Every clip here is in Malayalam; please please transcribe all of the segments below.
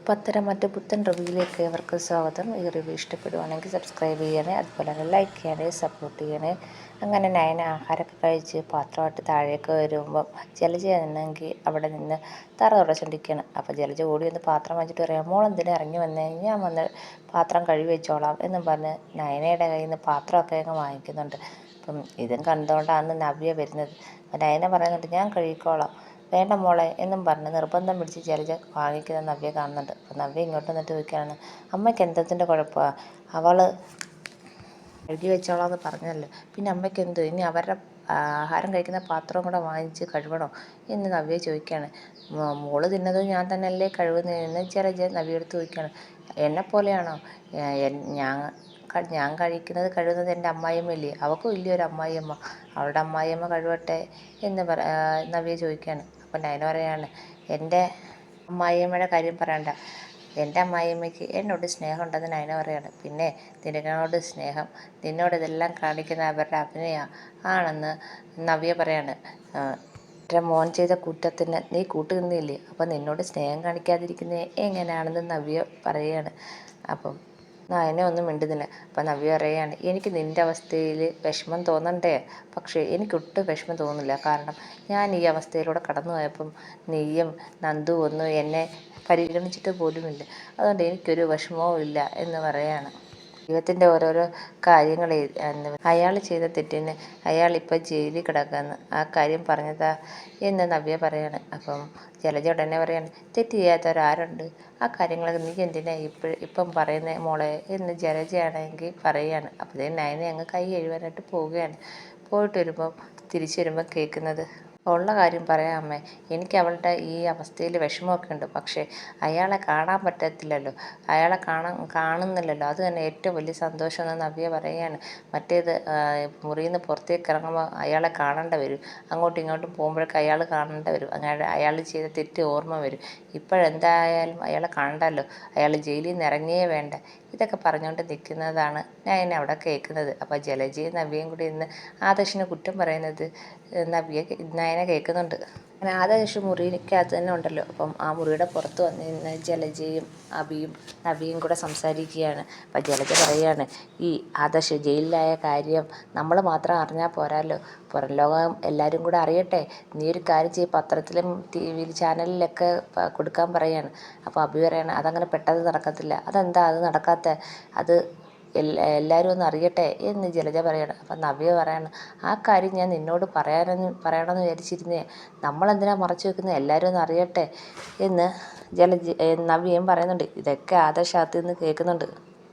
അപ്പോൾ അത്തരം മറ്റ് പുത്തൻ റിവ്യൂയിലേക്ക് ഏവർക്ക് സ്വാഗതം. ഈ റിവ്യൂ ഇഷ്ടപ്പെടുവാണെങ്കിൽ സബ്സ്ക്രൈബ് ചെയ്യണേ, അതുപോലെ തന്നെ ലൈക്ക് ചെയ്യണേ, സപ്പോർട്ട് ചെയ്യണേ. അങ്ങനെ നയന ആഹാരമൊക്കെ കഴിച്ച് പാത്രമായിട്ട് താഴേക്ക് വരുമ്പം ജലജ ആണെങ്കിൽ അവിടെ നിന്ന് തറ തുടച്ചുകൊണ്ടിരിക്കുകയാണ്. അപ്പോൾ ജലജ ഓടി വന്ന് പാത്രം വാങ്ങിച്ചിട്ട് പറയാം, മോളെന്തിനാ ഇറങ്ങി വന്നേ, ഞാൻ വന്ന് പാത്രം കഴുകി വെച്ചോളാം എന്നും പറഞ്ഞ് നയനയുടെ കയ്യിൽ നിന്ന് പാത്രമൊക്കെ അങ്ങ് വാങ്ങിക്കുന്നുണ്ട്. അപ്പം ഇതും കണ്ടുകൊണ്ടാണ് നവ്യ വരുന്നത്. അപ്പം നയന പറയുന്നുണ്ട്, ഞാൻ കഴുകിക്കോളാം, വേണ്ട മോളെ എന്നും പറഞ്ഞ് നിർബന്ധം പിടിച്ച് ജലജ വാങ്ങിക്കുന്ന നവ്യ കാണുന്നുണ്ട്. അപ്പം നവ്യ ഇങ്ങോട്ട് വന്നിട്ട് ചോദിക്കുകയാണ്, അമ്മയ്ക്ക് എന്തത്തിൻ്റെ കുഴപ്പമാണ്, അവൾ കഴുകി വെച്ചോളാന്ന് പറഞ്ഞല്ലോ, പിന്നെ അമ്മയ്ക്ക് എന്തോ ഇനി അവരുടെ ആഹാരം കഴിക്കുന്ന പാത്രവും കൂടെ വാങ്ങിച്ച് കഴുകണോ എന്ന് നവ്യ ചോദിക്കുകയാണ്. മോള് തിന്നത് ഞാൻ തന്നെയല്ലേ കഴുകുന്നതെന്ന് ജലജ നവ്യയെടുത്ത് ചോദിക്കുകയാണ്. എന്നെപ്പോലെയാണോ, ഞാൻ കഴിക്കുന്നത് കഴുകുന്നത് എൻ്റെ അമ്മായിയമ്മയില്ലേ, അവൾക്കും ഇല്ലേ ഒരു അമ്മായിയമ്മ, അവളുടെ അമ്മായിയമ്മ കഴുകട്ടെ എന്ന് നവ്യ ചോദിക്കുകയാണ്. അപ്പം നയന പറയാണ്, എൻ്റെ അമ്മായിയമ്മയുടെ കാര്യം പറയണ്ട, എൻ്റെ അമ്മായിയമ്മയ്ക്ക് എന്നോട് സ്നേഹം ഉണ്ടെന്ന് നയന പറയാണ്. പിന്നെ നിനക്കോട് സ്നേഹം, നിന്നോട് ഇതെല്ലാം കാണിക്കുന്ന അവരുടെ അഭിനയ ആണെന്ന് നവ്യ പറയാണ്. എൻ്റെ മോൻ ചെയ്ത കുറ്റത്തിന് നീ കൂട്ടുനിന്നില്ലേ, അപ്പം നിന്നോട് സ്നേഹം കാണിക്കാതിരിക്കുന്നത് എങ്ങനെയാണെന്ന് നവ്യ പറയുകയാണ്. അപ്പം നയന ഒന്നും മിണ്ടുന്നില്ല. അപ്പം നവ്യ പറയുകയാണ്, എനിക്ക് നിൻ്റെ അവസ്ഥയിൽ വിഷമം തോന്നണ്ടേ, പക്ഷേ എനിക്കൊട്ടും വിഷമം തോന്നുന്നില്ല. കാരണം ഞാൻ ഈ അവസ്ഥയിലൂടെ കടന്നു പോയപ്പം നീയും നന്ദു ഒന്നും എന്നെ പരിഗണിച്ചിട്ട് പോലുമില്ല, അതുകൊണ്ട് എനിക്കൊരു വിഷമവും ഇല്ല എന്ന് പറയാണ്. ദൈവത്തിൻ്റെ ഓരോരോ കാര്യങ്ങൾ അയാൾ ചെയ്ത തെറ്റിന് അയാളിപ്പോൾ ജയിലിൽ കിടക്കുകയെന്ന് ആ കാര്യം പറഞ്ഞതാ എന്ന് നവ്യ പറയാണ്. അപ്പം ജലജ ഉടനെ പറയാണ്, തെറ്റ് ചെയ്യാത്തവരാരുണ്ട്, ആ കാര്യങ്ങളൊക്കെ നീ എന്തിനാ ഇപ്പം പറയുന്നേ മോളെ എന്ന് ജലജയാണെങ്കിൽ പറയുകയാണ്. അപ്പോഴേ നയനെ അങ്ങ് കൈ കഴുകാനായിട്ട് പോവുകയാണ്. പോയിട്ട് വരുമ്പം തിരിച്ചു വരുമ്പോൾ കേൾക്കുന്നത്, ഉള്ള കാര്യം പറയാം അമ്മേ, എനിക്ക് അവളുടെ ഈ അവസ്ഥയിൽ വിഷമമൊക്കെ ഉണ്ട്, പക്ഷേ അയാളെ കാണാൻ പറ്റത്തില്ലല്ലോ, അയാളെ കാണുന്നില്ലല്ലോ, അത് തന്നെ ഏറ്റവും വലിയ സന്തോഷമെന്ന് നവ്യ പറയുകയാണ്. മറ്റേത് മുറിയിൽ നിന്ന് പുറത്തേക്ക് ഇറങ്ങുമ്പോൾ അയാളെ കാണേണ്ട വരും, അങ്ങോട്ടും ഇങ്ങോട്ടും പോകുമ്പോഴൊക്കെ അയാൾ കാണേണ്ട വരും, അങ്ങനെ അയാൾ ചെയ്ത തെറ്റ് ഓർമ്മ വരും. ഇപ്പോഴെന്തായാലും അയാളെ കാണണ്ടല്ലോ, അയാൾ ജയിലിൽ നിന്ന് ഇറങ്ങിയേ വേണ്ട, ഇതൊക്കെ പറഞ്ഞുകൊണ്ട് നിൽക്കുന്നതാണ് ഞാൻ അവിടെ കേൾക്കുന്നത്. അപ്പോൾ ജലജയും നവ്യയും കൂടി ഇന്ന് ആദർശിനെ കുറ്റം പറയുന്നത് നയന കേൾക്കുന്നുണ്ട്. അങ്ങനെ ആദർശ് മുറിക്കകത്ത് തന്നെ ഉണ്ടല്ലോ. അപ്പം ആ മുറിയുടെ പുറത്ത് വന്നിരുന്ന ജലജയും അഭിയും നവ്യയും കൂടെ സംസാരിക്കുകയാണ്. അപ്പം ജലജ പറയുകയാണ്, ഈ ആദർശ് ജയിലിലായ കാര്യം നമ്മൾ മാത്രം അറിഞ്ഞാൽ പോരാല്ലോ, പുറം ലോകം എല്ലാവരും കൂടെ അറിയട്ടെ, നീ ഒരു കാര്യം ചെയ്യും, പത്രത്തിലും ടി വിയിൽ ചാനലിലൊക്കെ കൊടുക്കാൻ പറയാണ്. അപ്പോൾ അഭി പറയാണ്, അതങ്ങനെ പെട്ടെന്ന് നടക്കത്തില്ല, അതെന്താ അത് നടക്കാത്ത, അത് എല്ലാവരും ഒന്ന് അറിയട്ടെ എന്ന് ജലജ പറയാണ്. അപ്പം നവ്യ പറയാണ്, ആ കാര്യം ഞാൻ നിന്നോട് പറയണമെന്ന് വിചാരിച്ചിരുന്നേ, നമ്മളെന്തിനാ മറച്ചു വെക്കുന്നത്, എല്ലാവരും ഒന്ന് അറിയട്ടെ എന്ന് നവ്യയും പറയുന്നുണ്ട്. ഇതൊക്കെ ആദർശത്ത് നിന്ന് കേൾക്കുന്നുണ്ട്.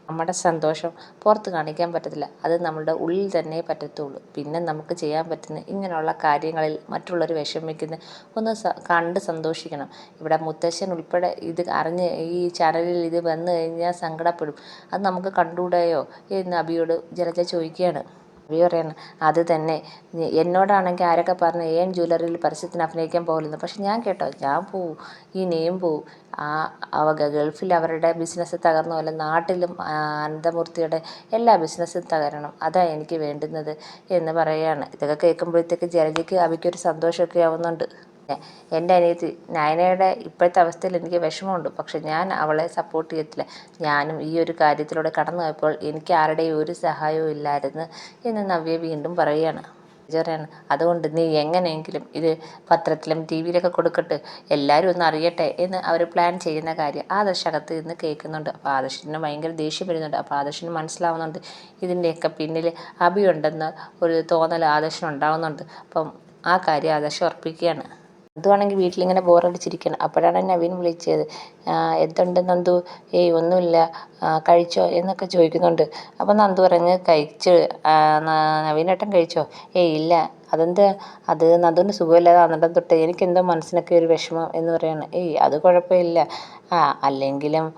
നമ്മുടെ സന്തോഷം പുറത്ത് കാണിക്കാൻ പറ്റത്തില്ല, അത് നമ്മളുടെ ഉള്ളിൽ തന്നെ പറ്റത്തുള്ളൂ. പിന്നെ നമുക്ക് ചെയ്യാൻ പറ്റുന്ന ഇങ്ങനെയുള്ള കാര്യങ്ങളിൽ മറ്റുള്ളവർ വിഷമിക്കുന്ന ഒന്ന് കണ്ട് സന്തോഷിക്കണം. ഇവിടെ മുത്തശ്ശൻ ഉൾപ്പെടെ ഇത് അറിഞ്ഞ് ഈ ചാനലിൽ ഇത് വന്നു കഴിഞ്ഞാൽ സങ്കടപ്പെടും, അത് നമുക്ക് കണ്ടുകൂടായോ എന്ന് അഭിയോട് ജലജ ചോദിക്കുകയാണ്. അഭി പറയാണ്, അത് തന്നെ, എന്നോടാണെങ്കിൽ ആരൊക്കെ പറഞ്ഞു ജ്വല്ലറിയിൽ പരസ്യത്തിന് അഭിനയിക്കാൻ പോകില്ലെന്ന്, പക്ഷെ ഞാൻ കേട്ടോ, ഞാൻ പോവും, ഈ നെയ്യും പോവും, ഗൾഫിൽ അവരുടെ ബിസിനസ് തകർന്ന പോലെ നാട്ടിലും അനന്തമൂർത്തിയുടെ എല്ലാ ബിസിനസ്സും തകരണം, അതാണ് എനിക്ക് വേണ്ടുന്നത് എന്ന് പറയുകയാണ്. ഇതൊക്കെ കേൾക്കുമ്പോഴത്തേക്ക് ജലജയ്ക്ക് അഭിക്കൊരു സന്തോഷമൊക്കെ ആവുന്നുണ്ട്. എൻ്റെ അനിയത്തി നയനയുടെ ഇപ്പോഴത്തെ അവസ്ഥയിൽ എനിക്ക് വിഷമമുണ്ട്, പക്ഷെ ഞാൻ അവളെ സപ്പോർട്ട് ചെയ്യത്തില്ല, ഞാനും ഈ ഒരു കാര്യത്തിലൂടെ കടന്നു പോയപ്പോൾ എനിക്ക് ആരുടെയും ഒരു സഹായവും ഇല്ലായിരുന്നു എന്ന് നവ്യ വീണ്ടും പറയുകയാണ്. പറയാണ്, അതുകൊണ്ട് നീ എങ്ങനെയെങ്കിലും ഇത് പത്രത്തിലും ടി വിയിലൊക്കെ കൊടുക്കട്ടെ, എല്ലാവരും ഒന്ന് അറിയട്ടെ എന്ന് അവർ പ്ലാൻ ചെയ്യുന്ന കാര്യം ആദർശകത്ത് നിന്ന് കേൾക്കുന്നുണ്ട്. അപ്പോൾ ആദർശിന് ഭയങ്കര ദേഷ്യം വരുന്നുണ്ട്. അപ്പോൾ ആദർശിന് മനസ്സിലാവുന്നുണ്ട് ഇതിൻ്റെയൊക്കെ പിന്നിൽ അഭിയുണ്ടെന്ന് ഒരു തോന്നൽ ആദർശിനുണ്ടാവുന്നുണ്ട്. അപ്പം ആ കാര്യം ആദർശം ഉറപ്പിക്കുകയാണ്. നന്ദുവാണെങ്കിൽ വീട്ടിലിങ്ങനെ ബോറടിച്ചിരിക്കുകയാണ്. അപ്പോഴാണ് നവീൻ വിളിച്ചത്. എന്തുണ്ട് നന്ദു, ഒന്നുമില്ല, കഴിച്ചോ എന്നൊക്കെ ചോദിക്കുന്നുണ്ട്. അപ്പം നന്ദു പറഞ്ഞ് കഴിച്ച്, നവീനേട്ടൻ കഴിച്ചോ, ഇല്ല, അതെന്താ, അത് നന്ദുവിന് സുഖമില്ലാതെ അന്നേരം തൊട്ട് എനിക്കെന്തോ മനസ്സിനൊക്കെ ഒരു വിഷമം എന്ന് പറയാണ്. അത് കുഴപ്പമില്ല, അല്ലെങ്കിലും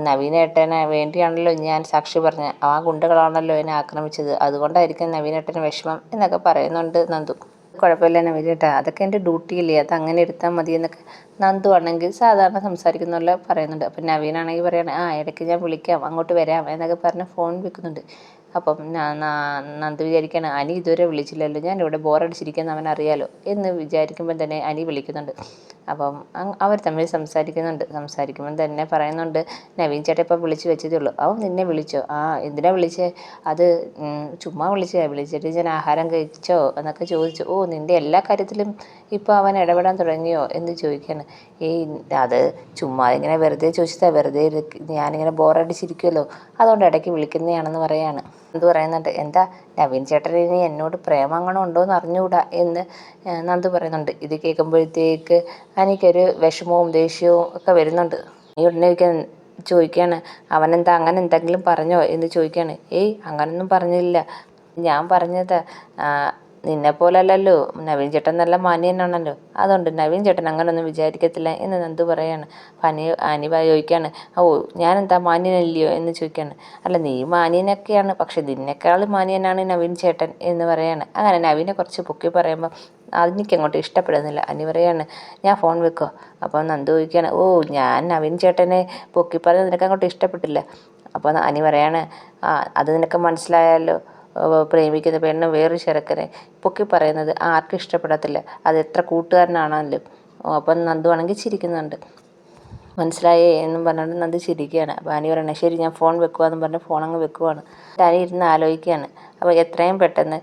നവീനേട്ടനെ വേണ്ടിയാണല്ലോ ഞാൻ സാക്ഷി പറഞ്ഞത്, ആ ഗുണ്ടകളാണല്ലോ എന്നെ ആക്രമിച്ചത്, അതുകൊണ്ടായിരിക്കും നവീനേട്ടന് വിഷമം എന്നൊക്കെ പറയുന്നുണ്ട് നന്ദു. കുഴപ്പമില്ല നവീനേട്ടാ, അതൊക്കെ എൻ്റെ ഡ്യൂട്ടിയില്ലേ, അത് അങ്ങനെ എടുത്താൽ മതി എന്നൊക്കെ നന്ദു ആണെങ്കിൽ സാധാരണ സംസാരിക്കുന്ന പോലെ പറയുന്നുണ്ട്. അപ്പം നവീനാണെങ്കിൽ പറയാണ്, ഇടയ്ക്ക് ഞാൻ വിളിക്കാം, അങ്ങോട്ട് വരാം എന്നൊക്കെ പറഞ്ഞ് ഫോൺ വെക്കുന്നുണ്ട്. അപ്പം നന്ദു വിചാരിക്കുകയാണ്, അനി ഇതുവരെ വിളിച്ചില്ലല്ലോ, ഞാൻ ഇവിടെ ബോറടിച്ചിരിക്കുന്ന അവനറിയാലോ എന്ന് വിചാരിക്കുമ്പം തന്നെ അനി വിളിക്കുന്നുണ്ട്. അപ്പം അവർ തമ്മിൽ സംസാരിക്കുമ്പം തന്നെ പറയുന്നുണ്ട്, നവീൻ ചേട്ടൻ ഇപ്പം വിളിച്ച് വെച്ചതേ ഉള്ളൂ. അവൻ നിന്നെ വിളിച്ചോ? ആ, എന്തിനാ വിളിച്ചേ? അത് ചുമ്മാ വിളിച്ചിട്ട് ഞാൻ ആഹാരം കഴിച്ചോ എന്നൊക്കെ ചോദിച്ചു. ഓ, നിൻ്റെ എല്ലാ കാര്യത്തിലും ഇപ്പോൾ അവൻ ഇടപെടാൻ തുടങ്ങിയോ എന്ന് ചോദിക്കുകയാണ്. ഏയ്, അത് ചുമ്മാ ഇങ്ങനെ വെറുതെ ചോദിച്ചതാ, ഞാനിങ്ങനെ ബോറടിച്ചിരിക്കുമല്ലോ, അതുകൊണ്ട് ഇടയ്ക്ക് വിളിക്കുന്നതാണെന്ന് പറയാണ്. നന്ദു പറയുന്നുണ്ട്, എന്താ നവീൻ ചേട്ടൻ ഇനി എന്നോട് പ്രേമം അങ്ങനെ ഉണ്ടോ എന്ന് അറിഞ്ഞുകൂടാ എന്ന് നന്ദു പറയുന്നുണ്ട്. ഇത് കേൾക്കുമ്പോഴത്തേക്ക് എനിക്കൊരു വിഷമവും ദേഷ്യവും ഒക്കെ വരുന്നുണ്ട്. ഈ ഉടനെ ചോദിക്കുകയാണ്, അവനെന്താ അങ്ങനെ എന്തെങ്കിലും പറഞ്ഞോ എന്ന് ചോദിക്കുകയാണ്. ഏയ്, അങ്ങനൊന്നും പറഞ്ഞില്ല. ഞാൻ പറഞ്ഞത് നിന്നെപ്പോലല്ലല്ലോ, നവീൻ ചേട്ടൻ നല്ല മാന്യനാണല്ലോ, അതുകൊണ്ട് നവീൻ ചേട്ടൻ അങ്ങനൊന്നും വിചാരിക്കത്തില്ല എന്ന് നന്ദു പറയാണ്. അപ്പം അനിവ ചോദിക്കുകയാണ്, ഓ, ഞാനെന്താ മാന്യനല്ലയോ എന്ന് ചോദിക്കുകയാണ്. അല്ല, നീ മാന്യനൊക്കെയാണ്, പക്ഷെ നിന്നെക്കാളും മാന്യനാണ് നവീൻ ചേട്ടൻ എന്ന് പറയാണ്. അങ്ങനെ നവീനെ കുറച്ച് പൊക്കി പറയുമ്പോൾ എനിക്കങ്ങോട്ട് ഇഷ്ടപ്പെടുന്നില്ല. അനി പറയാണ്, ഞാൻ ഫോൺ വെക്കോ? അപ്പോൾ നന്ദു ചോദിക്കുകയാണ്, ഓ, ഞാൻ നവീൻ ചേട്ടനെ പൊക്കി പറഞ്ഞത് നിനക്കങ്ങോട്ട് ഇഷ്ടപ്പെട്ടില്ല. അപ്പോൾ അനി പറയാണ്, അത് നിനക്ക് മനസ്സിലായല്ലോ, പ്രേമിക്കുന്ന പെണ്ണ് വേറൊരു ചെറുക്കനെ പൊക്കി പറയുന്നത് ആർക്കും ഇഷ്ടപ്പെടത്തില്ല, അത് എത്ര കൂട്ടുകാരനാണല്ലോ. അപ്പം നന്ദു ആണെങ്കിൽ ചിരിക്കുന്നുണ്ട്. മനസ്സിലായേ എന്നും പറഞ്ഞുകൊണ്ട് നന്ദി ചിരിക്കുകയാണ്. അപ്പോൾ അനി പറയണേ, ശരി ഞാൻ ഫോൺ വെക്കുവാന്ന് പറഞ്ഞ് ഫോൺ അങ്ങ് വെക്കുവാണ്. അനി ഇരുന്ന് ആലോചിക്കുകയാണ്. അപ്പോൾ എത്രയും പെട്ടെന്ന്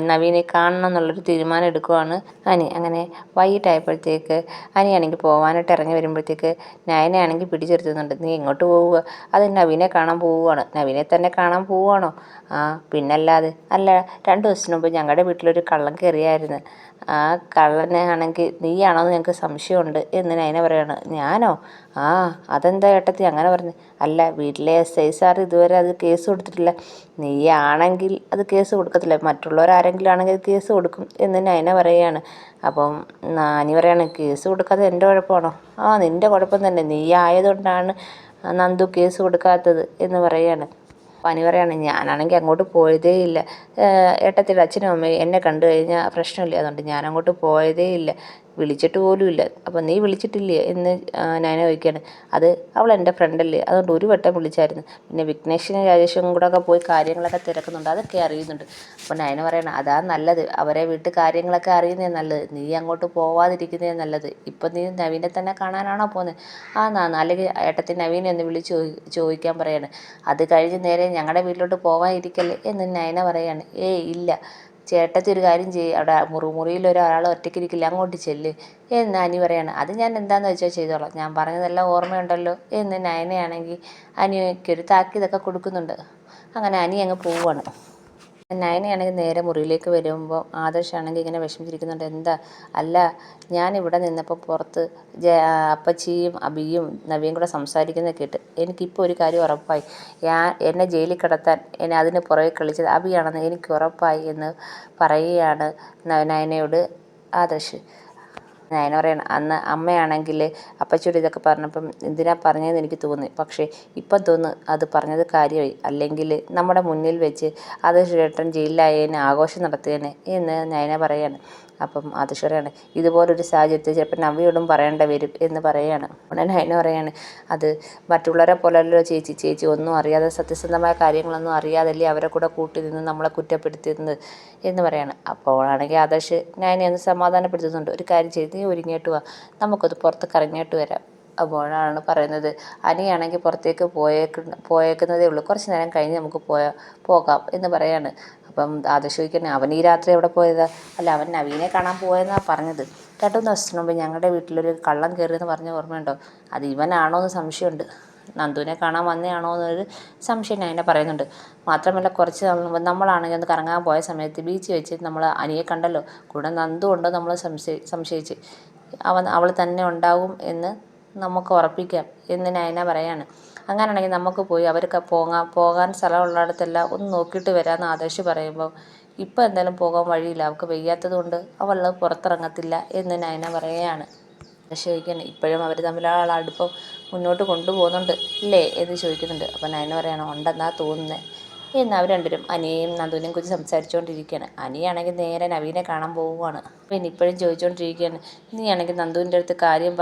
നവീനെ കാണണം എന്നുള്ളൊരു തീരുമാനം എടുക്കുവാണ് അനി. അങ്ങനെ വൈകിട്ടായപ്പോഴത്തേക്ക് അനിയാണെങ്കിൽ പോകാനായിട്ട് ഇറങ്ങി വരുമ്പോഴത്തേക്ക് നയനയാണെങ്കിൽ പിടിച്ചെടുത്തുന്നുണ്ട്. നീ എങ്ങോട്ട് പോവുക? അത് നവീനെ കാണാൻ പോവുകയാണ്. നവീനെ തന്നെ കാണാൻ പോവുകയാണോ? ആ, പിന്നല്ലാതെ. അല്ല, 2 ദിവസത്തിന് മുമ്പ് ഞങ്ങളുടെ വീട്ടിലൊരു കള്ളൻ കയറിയായിരുന്നു. ആ കള്ളനെ ആണെങ്കിൽ നീയാണോ എന്ന് ഞങ്ങൾക്ക് സംശയമുണ്ട് എന്ന് നയന പറയാണ്. ഞാനോ? ആ, അതെന്താ ഏട്ടത്തി അങ്ങനെ പറഞ്ഞു? അല്ല, വീട്ടിലെ SI സാർ ഇതുവരെ അത് കേസ് കൊടുത്തിട്ടില്ല. നീയാണെങ്കിൽ അത് കേസ് കൊടുക്കത്തില്ല, മറ്റുള്ളവരാരെങ്കിലും ആണെങ്കിൽ അത് കേസ് കൊടുക്കും എന്ന് നയന പറയുകയാണ്. അപ്പം നാനി പറയാണ്, കേസ് കൊടുക്കാതെ എൻ്റെ കുഴപ്പമാണോ? ആ, നിൻ്റെ കുഴപ്പം തന്നെ, നീ ആയതുകൊണ്ടാണ് നന്ദു കേസ് കൊടുക്കാത്തത് എന്ന് പറയുകയാണ്. പനി പറയാണ്, ഞാനാണെങ്കിൽ അങ്ങോട്ട് പോയതേ ഇല്ല. ഏട്ടത്തിയുടെ അച്ഛനും അമ്മയും എന്നെ കണ്ടു കഴിഞ്ഞാൽ പ്രശ്നമില്ല, അതുകൊണ്ട് ഞാനങ്ങോട്ട് പോയതേ ഇല്ല, വിളിച്ചിട്ട് പോലും ഇല്ല. അപ്പം നീ വിളിച്ചിട്ടില്ലേ എന്ന് നയന ചോദിക്കുകയാണ്. അത് അവൾ എൻ്റെ ഫ്രണ്ടല്ലേ, അതുകൊണ്ട് ഒരു വട്ടം വിളിച്ചായിരുന്നു. പിന്നെ വിഘ്നേഷിനും രാജേഷും കൂടെ ഒക്കെ പോയി കാര്യങ്ങളൊക്കെ തിരക്കുന്നുണ്ട്, അതൊക്കെ അറിയുന്നുണ്ട്. അപ്പോൾ നയന പറയണം, അതാ നല്ലത്, അവരെ വീട്ടിൽ കാര്യങ്ങളൊക്കെ അറിയുന്നേ നല്ലത്, നീ അങ്ങോട്ട് പോവാതിരിക്കുന്നേ നല്ലത്. ഇപ്പം നീ നവീനെ തന്നെ കാണാനാണോ പോകുന്നത്? അല്ലെങ്കിൽ ഏട്ടത്തി നവീനെ ഒന്ന് വിളിച്ച് ചോദിക്കാൻ പറയാണ്. അത് കഴിഞ്ഞ് നേരെ ഞങ്ങളുടെ വീട്ടിലോട്ട് പോവാതിരിക്കല്ലേ എന്ന് നയന പറയാണ്. ഏയ്, ഇല്ല ചേട്ടത്തി, ഒരു കാര്യം ചെയ്യ്, അവിടെ മുറിയിൽ ഒരാൾ ഒറ്റയ്ക്കിരിക്കില്ല, അങ്ങോട്ട് ചെല്ല് എന്ന് അനി പറയാണ്. അത് ഞാൻ എന്താണെന്ന് വെച്ചാൽ ചെയ്തോളാം, ഞാൻ പറഞ്ഞതെല്ലാം ഓർമ്മയുണ്ടല്ലോ എന്ന് നയനയാണെങ്കിൽ അനിയൊരു താക്കീതൊക്കെ കൊടുക്കുന്നുണ്ട്. അങ്ങനെ അനി അങ്ങ് പോവുകയാണ്. നയനയാണെങ്കിൽ നേരെ മുറിയിലേക്ക് വരുമ്പോൾ ആദർശാണെങ്കിൽ ഇങ്ങനെ വിഷമിച്ചിരിക്കുന്നുണ്ട്. എന്താ? അല്ല, ഞാനിവിടെ നിന്നപ്പോൾ പുറത്ത് അപ്പച്ചിയും അബിയും നവിയും കൂടെ സംസാരിക്കുന്നത് കേട്ട് എനിക്കിപ്പോൾ ഒരു കാര്യം ഉറപ്പായി. എന്നെ ജയിലിൽ കിടത്താൻ അതിന് പുറകെ കളിച്ചത് അബിയാണെന്ന് എനിക്ക് ഉറപ്പായി എന്ന് പറയുകയാണ് നയനയോട് ആദർശ്. നയന പറയണം, അന്ന് അമ്മയാണെങ്കിൽ അപ്പച്ചിയോട് ഇതൊക്കെ പറഞ്ഞപ്പം എന്തിനാ പറഞ്ഞതെന്ന് എനിക്ക് തോന്നി, പക്ഷേ ഇപ്പം തോന്നുന്നു അത് പറഞ്ഞത് കാര്യമായി, അല്ലെങ്കിൽ നമ്മുടെ മുന്നിൽ വെച്ച് ആദർശ് ചേട്ടൻ ജയിലിലായതിന് ആഘോഷം നടത്തിയേനെ എന്ന് നയന പറയാണ്. അപ്പം ആദർശ് പറയാണ്, ഇതുപോലൊരു സാഹചര്യത്തിൽ ചിലപ്പോൾ നവ്യയോടും പറയേണ്ടി വരും എന്ന് പറയുകയാണ്. ഉടനെ നയന പറയാണ്, അത് മറ്റുള്ളവരെ പോലല്ലോ ചേച്ചി ഒന്നും അറിയാതെ, സത്യസന്ധമായ കാര്യങ്ങളൊന്നും അറിയാതല്ലേ അവരെ കൂടെ കൂട്ടി നിന്ന് നമ്മളെ കുറ്റപ്പെടുത്തുന്നത് എന്ന് പറയാണ്. അപ്പോഴാണെങ്കിൽ ആദർശ് നയനെ ഒന്ന് സമാധാനപ്പെടുത്തുന്നുണ്ട്. ഒരു കാര്യം ചെയ്ത് നീ ഒരുങ്ങിയിട്ട് വാ, നമുക്കൊന്ന് പുറത്ത് കറങ്ങിയിട്ട് വരാം. അപ്പോഴാണ് പറയുന്നത്, അനിയാണെങ്കിൽ പുറത്തേക്ക് പോയേക്കുന്നതേ ഉള്ളൂ, കുറച്ച് നേരം കഴിഞ്ഞ് നമുക്ക് പോകാം എന്ന് പറയാണ്. അപ്പം ആദർശ് ചോദിക്കുന്നത്, അവൻ ഈ രാത്രി എവിടെ പോയതാ? അല്ല, അവൻ നവീനെ കാണാൻ പോയെന്നാണ് പറഞ്ഞത്. 2 ദിവസത്തിന് മുമ്പ് ഞങ്ങളുടെ വീട്ടിലൊരു കള്ളൻ കയറിയെന്ന് പറഞ്ഞ ഓർമ്മയുണ്ടോ? അത് ഇവനാണോ എന്ന് സംശയമുണ്ട്, നന്ദുവിനെ കാണാൻ വന്നതാണോ എന്നൊരു സംശയം നയന പറയുന്നുണ്ട്. മാത്രമല്ല, കുറച്ച് നാൾ മുമ്പ് നമ്മളാണെങ്കിൽ ഒന്ന് കറങ്ങാൻ പോയ സമയത്ത് ബീച്ചിൽ വെച്ച് നമ്മൾ അനിയെ കണ്ടല്ലോ, കൂടെ നന്ദു ഉണ്ടോ നമ്മൾ സംശയിച്ച്, അവൾ തന്നെ ഉണ്ടാകും എന്ന് നമുക്ക് ഉറപ്പിക്കാം എന്ന് നയന പറയാണ്. അങ്ങനെയാണെങ്കിൽ നമുക്ക് പോയി അവർക്ക് പോകാൻ സ്ഥലമുള്ളിടത്തെല്ലാം ഒന്ന് നോക്കിയിട്ട് വരാമെന്ന് ആദർശ് പറയുമ്പോൾ, ഇപ്പം എന്തായാലും പോകാൻ വഴിയില്ല, അവൾക്ക് വയ്യാത്തത് കൊണ്ട് അവൾ പുറത്തിറങ്ങത്തില്ല എന്ന് നയന പറയുകയാണ്. ആദർശ് ചോദിക്കാൻ, ഇപ്പോഴും അവർ തമ്മിലുള്ള അടുപ്പം മുന്നോട്ട് കൊണ്ടുപോകുന്നുണ്ട് ഇല്ലേ എന്ന് ചോദിക്കുന്നുണ്ട്. അപ്പോൾ നയന പറയണം, ഉണ്ടെന്നാണ് തോന്നുന്നത് എന്ന് അവർ രണ്ടുപേരും അനിയെയും നന്ദുവിനെയും കുറിച്ച് സംസാരിച്ചുകൊണ്ടിരിക്കുകയാണ്. അനിയാണെങ്കിൽ നേരെ നവീനെ കാണാൻ പോവുകയാണ്. പിന്നെ ഇപ്പോഴും ചോദിച്ചുകൊണ്ടിരിക്കുകയാണ്, നീയാണെങ്കിൽ നന്ദുവിൻ്റെ അടുത്ത് കാര്യം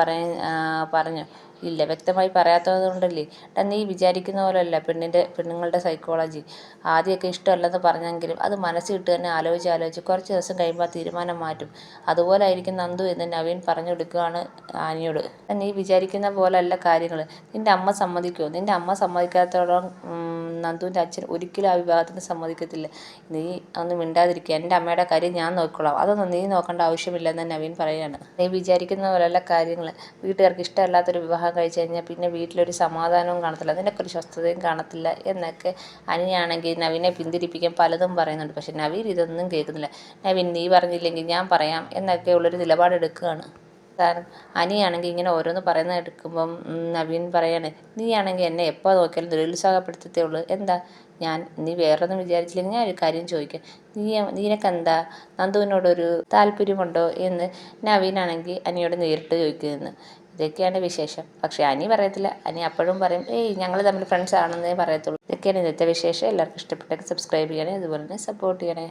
പറഞ്ഞു ഇല്ല. വ്യക്തമായി പറയാത്തത് കൊണ്ടല്ലേ. നീ വിചാരിക്കുന്ന പോലെയല്ല പെണ്ണുങ്ങളുടെ സൈക്കോളജി. ആദ്യമൊക്കെ ഇഷ്ടമല്ലെന്ന് പറഞ്ഞെങ്കിലും അത് മനസ്സിട്ട് തന്നെ ആലോചിച്ച് കുറച്ച് ദിവസം കഴിയുമ്പോൾ ആ തീരുമാനം മാറ്റും. അതുപോലെ ആയിരിക്കും നന്ദു എന്ന് നവീൻ പറഞ്ഞു കൊടുക്കുകയാണ് ആനിയോട്. നീ വിചാരിക്കുന്ന പോലല്ല കാര്യങ്ങൾ. നിൻ്റെ അമ്മ സമ്മതിക്കുമോ? നിൻ്റെ അമ്മ സമ്മതിക്കാത്തോളം നന്ദുവിൻ്റെ അച്ഛൻ ഒരിക്കലും ആ വിവാഹത്തിന് സമ്മതിക്കത്തില്ല. നീ ഒന്നും മിണ്ടാതിരിക്കുക. എൻ്റെ അമ്മയുടെ കാര്യം ഞാൻ നോക്കിക്കോളാം. അതൊന്നും നീ നോക്കേണ്ട ആവശ്യമില്ലെന്ന് നവീൻ പറയുകയാണ്. നീ വിചാരിക്കുന്ന പോലെയല്ല കാര്യങ്ങൾ. വീട്ടുകാർക്ക് ഇഷ്ടമല്ലാത്തൊരു വിവാഹം കഴിച്ചു കഴിഞ്ഞാൽ പിന്നെ വീട്ടിലൊരു സമാധാനവും കാണത്തില്ല, നിനക്കൊരു സ്വസ്ഥതയും കാണത്തില്ല എന്നൊക്കെ അനിയാണെങ്കിൽ നവീനെ പിന്തിരിപ്പിക്കാൻ പലതും പറയുന്നുണ്ട്. പക്ഷെ നവീൻ ഇതൊന്നും കേൾക്കുന്നില്ല. നവീൻ, നീ പറഞ്ഞില്ലെങ്കിൽ ഞാൻ പറയാം എന്നൊക്കെ ഉള്ളൊരു നിലപാടെടുക്കുകയാണ്. കാരണം അനിയാണെങ്കിൽ ഇങ്ങനെ ഓരോന്ന് പറയുന്നത് എടുക്കുമ്പം നവീൻ പറയാണ്, നീയാണെങ്കിൽ എന്നെ എപ്പോൾ നോക്കിയാലും നിരുത്സാഹപ്പെടുത്തത്തേ ഉള്ളൂ. എന്താ നീ വേറൊന്നും വിചാരിച്ചില്ലെങ്കിൽ ഞാൻ ഒരു കാര്യം ചോദിക്കാം. നിനക്കെന്താ നന്ദുവിനോടൊരു താല്പര്യമുണ്ടോ എന്ന് നവീനാണെങ്കിൽ അനിയോട് നേരിട്ട് ചോദിക്കുന്നു. ഇതൊക്കെയാണ് വിശേഷം. പക്ഷേ അനി പറയത്തില്ല. അനി അപ്പോഴും പറയും, ഏയ് ഞങ്ങൾ തമ്മിൽ ഫ്രണ്ട്സ് ആണെന്നേ പറയത്തുള്ളൂ. ഇതൊക്കെയാണ് ഇന്നത്തെ വിശേഷം. എല്ലാവർക്കും ഇഷ്ടപ്പെട്ടെങ്കിൽ സബ്സ്ക്രൈബ് ചെയ്യണേ, അതുപോലെ തന്നെ സപ്പോർട്ട് ചെയ്യണേ.